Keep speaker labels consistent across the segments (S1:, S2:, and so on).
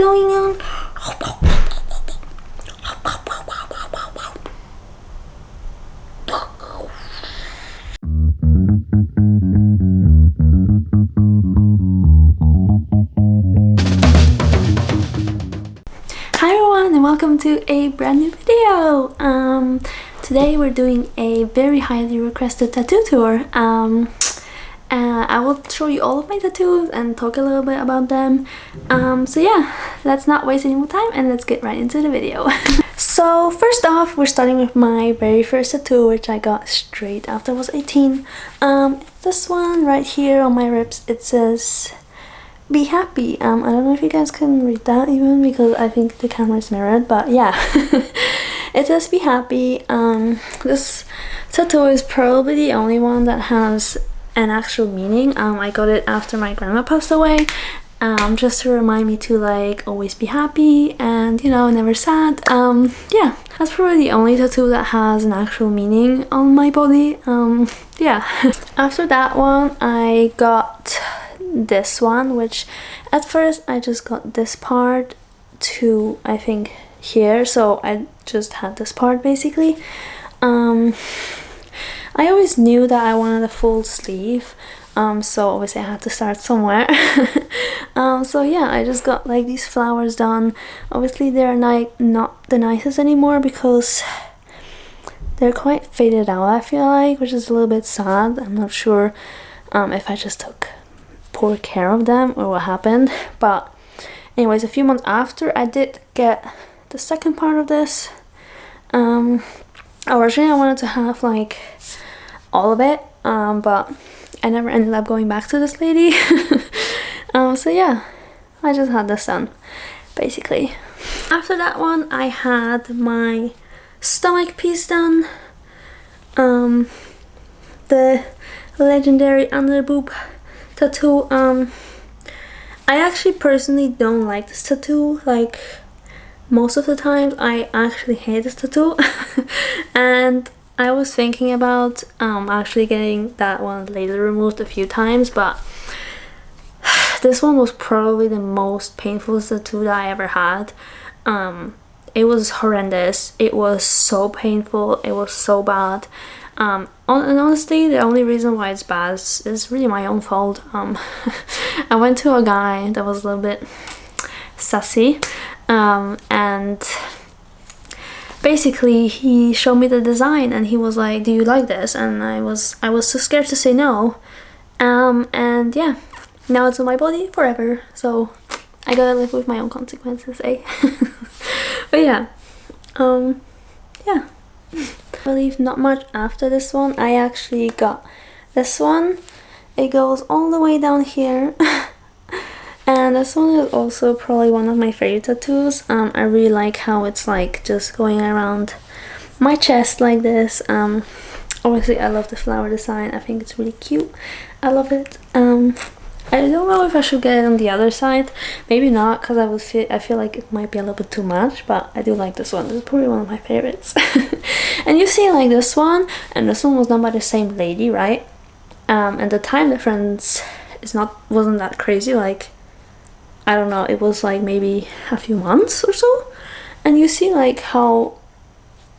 S1: going on? Hi everyone and welcome to a brand new video. Today we're doing a very highly requested tattoo tour. I will show you all of my tattoos and talk a little bit about them. So yeah, let's not waste any more time and let's get right into the video. So first off, we're starting with my very first tattoo, which I got straight after I was 18. It's this one right here on my ribs. It says "Be happy." I don't know if you guys can read that even because I think the camera is mirrored, but yeah. It says "Be happy." This tattoo is probably the only one that has an actual meaning. I got it after my grandma passed away, just to remind me to like always be happy and, you know, never sad. Yeah, that's probably the only tattoo that has an actual meaning on my body. Yeah. After that one I got this one, which at first I just got this part to, I think, here, so I just had this part basically. I always knew that I wanted a full sleeve, so obviously I had to start somewhere. So yeah, I just got like these flowers done. Obviously they're not the nicest anymore because they're quite faded out, I feel like, which is a little bit sad. I'm not sure if I just took poor care of them or what happened, but anyways, a few months after I did get the second part of this. Originally I wanted to have like all of it, but I never ended up going back to this lady. So yeah, I just had this done basically. After that one I had my stomach piece done, the legendary under boob tattoo. I actually personally don't like this tattoo. Like, most of the times I actually hate this tattoo. And I was thinking about actually getting that one laser removed a few times, but this one was probably the most painful tattoo that I ever had. It was horrendous. It was so painful. It was so bad. And honestly, the only reason why it's bad is really my own fault. I went to a guy that was a little bit sassy, and basically he showed me the design and he was like, "Do you like this?" And I was so scared to say no. And yeah, now it's on my body forever, so I gotta live with my own consequences, eh? But yeah, yeah. I believe not much after this one. I actually got this one. It goes all the way down here. And this one is also probably one of my favorite tattoos. I really like how it's like just going around my chest like this. Obviously I love the flower design. I think it's really cute. I love it. I don't know if I should get it on the other side. Maybe not, because I feel like it might be a little bit too much, but I do like this one. This is probably one of my favorites. And you see like this one and this one was done by the same lady, right? And the time difference wasn't that crazy. Like, I don't know, it was like maybe a few months or so. And you see like how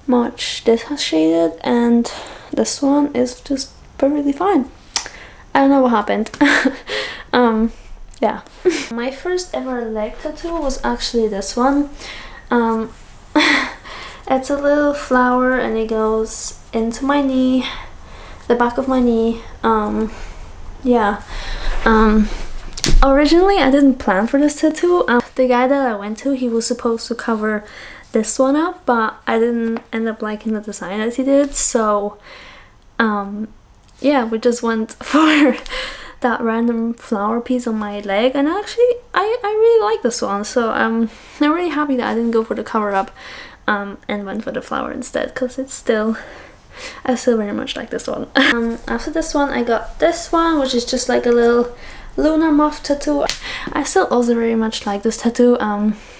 S1: much this has shaded and this one is just perfectly fine. I don't know what happened. Yeah. My first ever leg tattoo was actually this one. It's a little flower and it goes into my knee, the back of my knee. Yeah. Originally I didn't plan for this tattoo. The guy that I went to, he was supposed to cover this one up, but I didn't end up liking the design that he did, so yeah, we just went for that random flower piece on my leg. And actually I really like this one, so I'm really happy that I didn't go for the cover up and went for the flower instead, because I still very much like this one. After this one I got this one, which is just like a little lunar moth tattoo. I still also very much like this tattoo.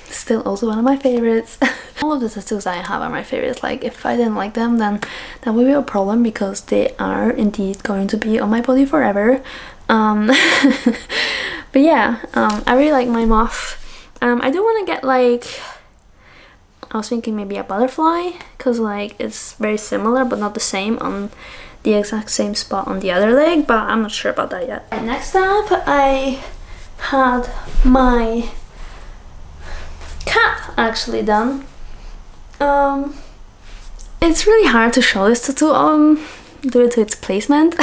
S1: Still also one of my favorites. All of the tattoos I have are my favorites. Like, if I didn't like them, then that would be a problem, because they are indeed going to be on my body forever. But yeah, I really like my moth I do want to get like, I was thinking maybe a butterfly, because like it's very similar but not the same on the exact same spot on the other leg, but I'm not sure about that yet. And next up, I had my cat actually done. It's really hard to show this tattoo due to its placement.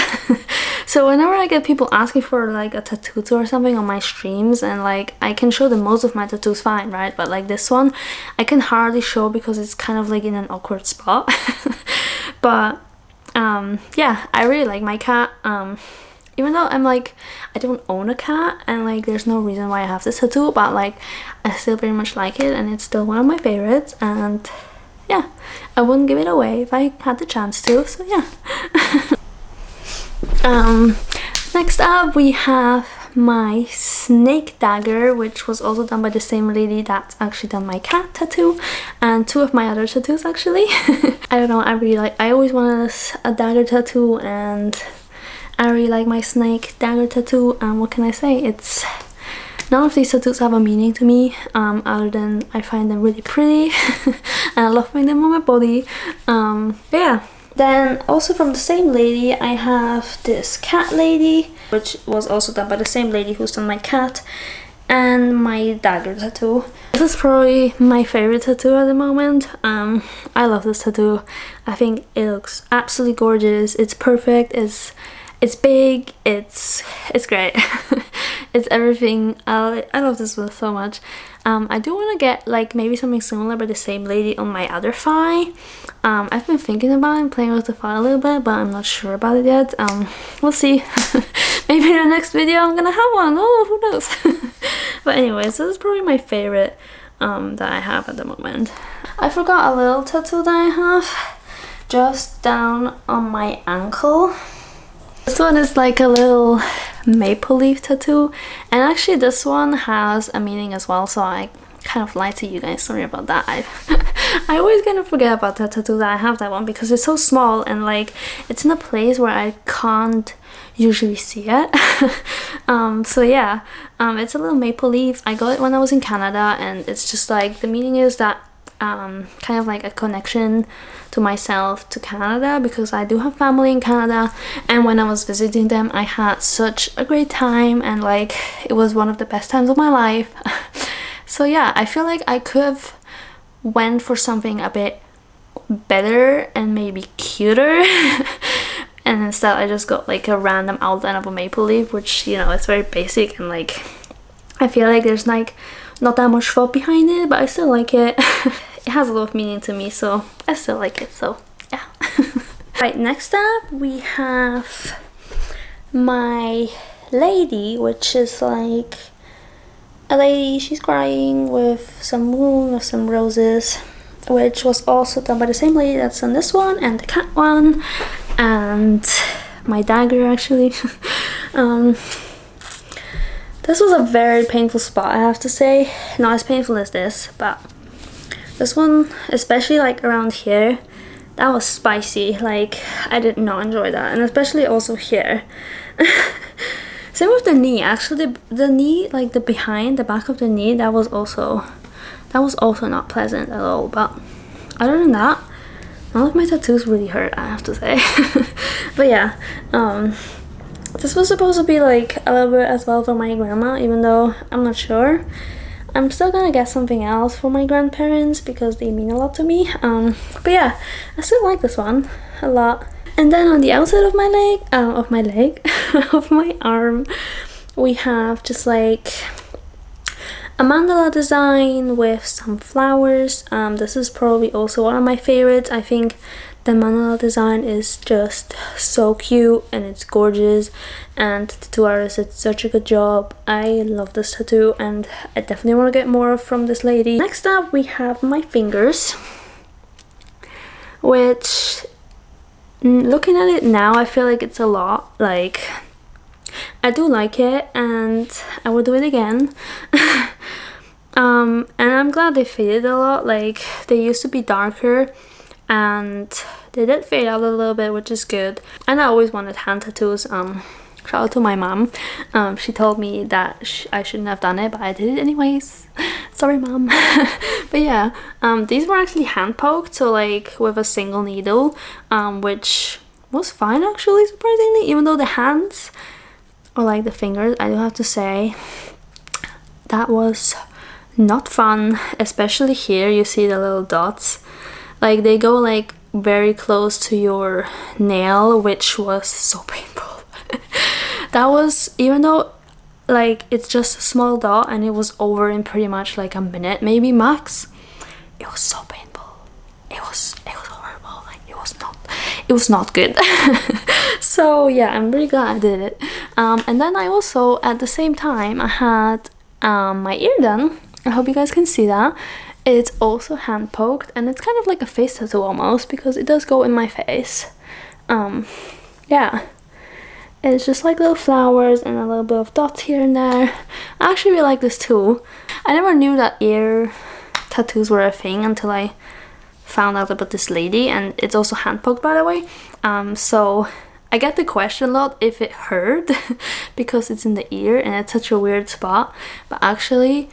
S1: So whenever I get people asking for like a tattoo or something on my streams, and like I can show them most of my tattoos fine, right, but like this one I can hardly show because it's kind of like in an awkward spot. But yeah, I really like my cat. Even though I'm like, I don't own a cat and like there's no reason why I have this tattoo, but like I still very much like it and it's still one of my favorites, and yeah, I wouldn't give it away if I had the chance to, so yeah. Next up we have my snake dagger, which was also done by the same lady that's actually done my cat tattoo and two of my other tattoos actually. I don't know, I always wanted a dagger tattoo, and I really like my snake dagger tattoo. And what can I say, it's none of these tattoos have a meaning to me, other than I find them really pretty and I love putting them on my body. But yeah. Then also from the same lady I have this cat lady, which was also done by the same lady who's done my cat, and my dagger tattoo. This is probably my favorite tattoo at the moment. I love this tattoo. I think it looks absolutely gorgeous. It's perfect. It's big. It's great. It's everything. I love this one so much. I do want to get like maybe something similar by the same lady on my other thigh. I've been thinking about it and playing with the thigh a little bit, but I'm not sure about it yet. We'll see. Maybe in the next video I'm gonna have one. Oh, who knows. But anyways, this is probably my favorite that I have at the moment. I forgot a little tattoo that I have just down on my ankle. This one is like a little maple leaf tattoo, and actually this one has a meaning as well, so I kind of lied to you guys, sorry about that. I always kind of forget about that tattoo that I have that one because it's so small and like it's in a place where I can't usually see it. So yeah, it's a little maple leaf. I got it when I was in Canada, and it's just like the meaning is that kind of like a connection to myself to Canada, because I do have family in Canada, and when I was visiting them I had such a great time, and like it was one of the best times of my life. So yeah, I feel like I could have went for something a bit better and maybe cuter. And instead I just got like a random outline of a maple leaf, which, you know, it's very basic, and like I feel like there's like not that much thought behind it, but I still like it. It has a lot of meaning to me, so I still like it, so yeah. Right, next up we have my lady, which is like a lady, she's crying with some moon, with some roses, which was also done by the same lady that's done this one and the cat one and my dagger actually. This was a very painful spot, I have to say. Not as painful as this, but this one, especially like around here, that was spicy. Like I did not enjoy that, and especially also here. Same with the knee, actually. The knee, like the behind, the back of the knee, that was also not pleasant at all. But other than that, none of my tattoos really hurt, I have to say. But yeah, this was supposed to be like a little bit as well for my grandma, even though I'm not sure. I'm still gonna get something else for my grandparents because they mean a lot to me. But yeah, I still like this one a lot. And then on the outside of my leg, of my arm, we have just like a mandala design with some flowers. This is probably also one of my favorites. I think the mandala design is just so cute and it's gorgeous, and the tattoo artist did such a good job. I love this tattoo and I definitely want to get more from this lady. Next up we have my fingers, which looking at it now I feel like it's a lot. Like I do like it and I will do it again. And I'm glad they faded a lot. Like they used to be darker and they did fade out a little bit, which is good. And I always wanted hand tattoos. Shout out to my mom. She told me that I shouldn't have done it, but I did it anyways. Sorry, mom. But yeah, these were actually hand poked, so like with a single needle, which was fine actually, surprisingly, even though the hands or like the fingers, I do have to say that was not fun, especially here. You see the little dots, like they go like very close to your nail, which was so painful. That was, even though like it's just a small dot and it was over in pretty much like a minute maybe max, it was so painful. It was horrible. Like it was not good. So yeah, I'm really glad I did it. And then I also, at the same time, I had my ear done. I hope you guys can see that. It's also hand poked, and it's kind of like a face tattoo almost, because it does go in my face. Yeah, it's just like little flowers and a little bit of dots here and there. I actually really like this too. I never knew that ear tattoos were a thing until I found out about this lady, and it's also hand poked, by the way. So I get the question a lot if it hurt because it's in the ear and it's such a weird spot, but actually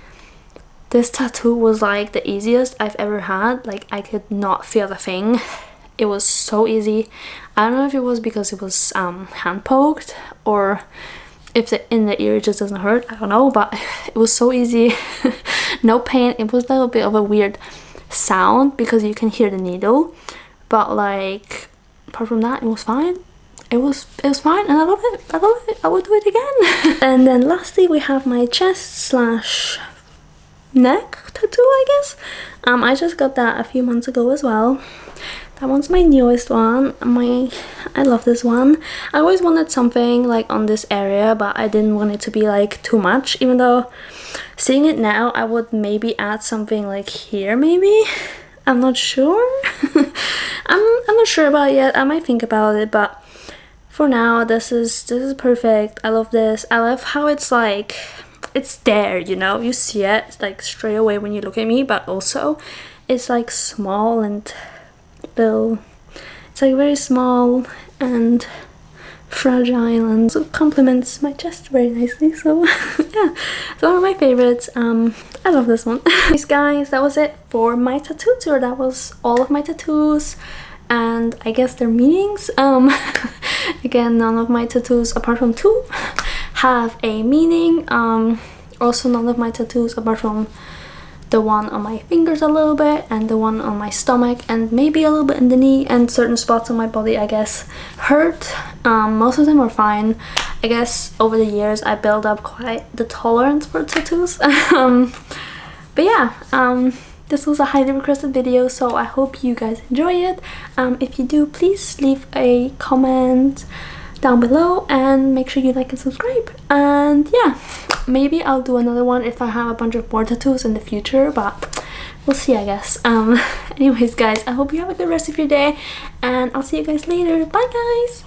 S1: this tattoo was like the easiest I've ever had. Like I could not feel a thing. It was so easy. I don't know if it was because it was hand poked or if the in the ear just doesn't hurt. I don't know, but it was so easy. No pain. It was a little bit of a weird sound because you can hear the needle, but like apart from that, it was fine. It was fine, and I love it. I love it. I would do it again. And then lastly, we have my chest slash neck tattoo, I guess. I just got that a few months ago as well. That one's my newest one. I love this one. I always wanted something like on this area, but I didn't want it to be like too much, even though seeing it now I would maybe add something like here maybe. I'm not sure. I'm not sure about it yet. I might think about it, but for now this is perfect. I love this. I love how it's like it's there, you know, you see it like straight away when you look at me, but also it's like small and little. It's like very small and fragile, and so complements my chest very nicely. So yeah, it's one of my favorites. I love this one. Anyways guys, that was it for my tattoo tour. That was all of my tattoos and I guess their meanings. Again, none of my tattoos apart from 2 have a meaning. Also none of my tattoos apart from the one on my fingers a little bit and the one on my stomach and maybe a little bit in the knee, and certain spots on my body I guess hurt. Most of them are fine. I guess over the years I built up quite the tolerance for tattoos. But yeah, this was a highly requested video, so I hope you guys enjoy it. If you do, please leave a comment down below and make sure you like and subscribe. And yeah, maybe I'll do another one if I have a bunch of more tattoos in the future, but we'll see, I guess. Anyways guys, I hope you have a good rest of your day and I'll see you guys later. Bye guys.